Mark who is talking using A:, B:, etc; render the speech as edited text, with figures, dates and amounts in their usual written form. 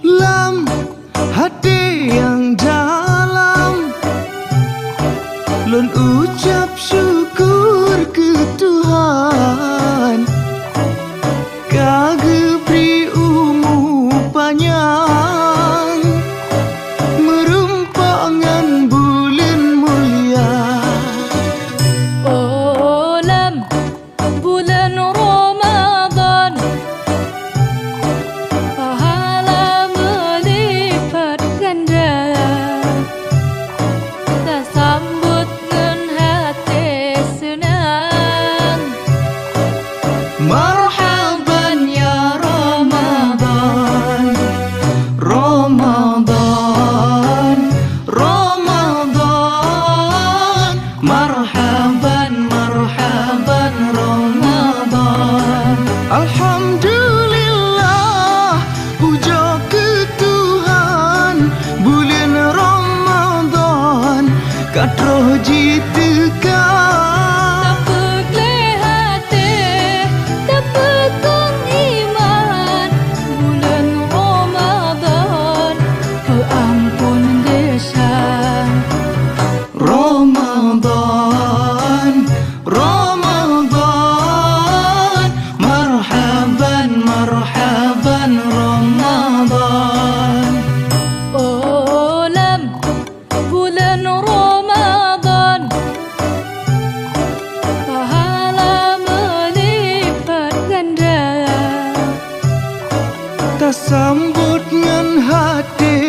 A: Lam hati yang dalam, lun ucap syukur ke Tuhan, kage beri umur panjang, merumpangan bulan mulia.
B: Oh Lam, bulan Ramadan, pahala melipat ganda, tak sambut dengan hati senang.
A: Marhaban ya Ramadan, Ramadan, Ramadan. Marhaban, marhaban Ramadan. Alhamdulillah, puja ke Tuhan, bulan Ramadan katroh jitekan.
B: Tepuk hati, tepuk iman, bulan Ramadan, peampun dosa.
A: Ramadan, Ramadan, marhaban, marhaban Ramadan.
B: Oh Lam, bulan Ramadan, pahala melipat ganda.
A: Tak sambut dengan hati